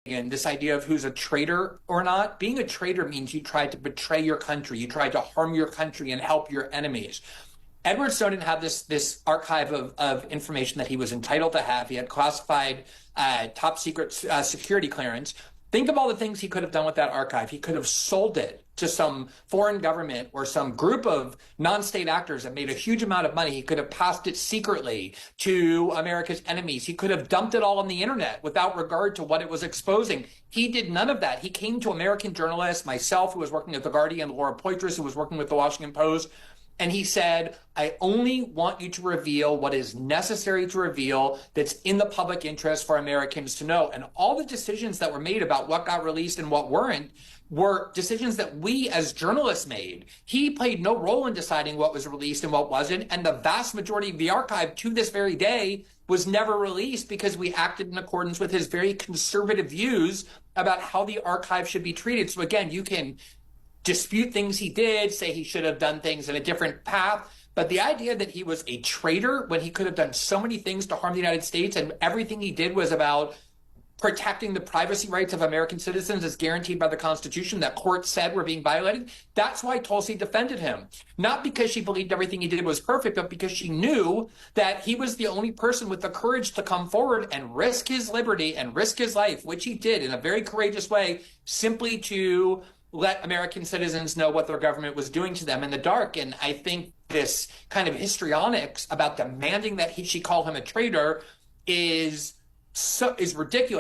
this idea of who's a traitor or not. Being a traitor means you tried to betray your country, you tried to harm your country and help your enemies. Edward Snowden had this archive of information that he was entitled to have. He had classified top secret security clearance. Think of all the things he could have done with that archive. He could have sold it to some foreign government or some group of non-state actors that made a huge amount of money. He could have passed it secretly to America's enemies. He could have dumped it all on the internet without regard to what it was exposing. He did none of that. He came to American journalists, myself, who was working at The Guardian, Laura Poitras, who was working with The Washington Post, and he said, I only want you to reveal what is necessary to reveal that's in the public interest for Americans to know. And all the decisions that were made about what got released and what weren't were decisions that we as journalists made. He played no role in deciding what was released and what wasn't. And the vast majority of the archive to this very day was never released because we acted in accordance with his very conservative views about how the archive should be treated. So again, you can dispute things he did, say he should have done things in a different path. But the idea that he was a traitor when he could have done so many things to harm the United States and everything he did was about protecting the privacy rights of American citizens as guaranteed by the Constitution that courts said were being violated, that's why Tulsi defended him. Not because she believed everything he did was perfect, but because she knew that he was the only person with the courage to come forward and risk his liberty and risk his life, which he did in a very courageous way, simply to let American citizens know what their government was doing to them in the dark. And I think this kind of histrionics about demanding that she call him a traitor is ridiculous.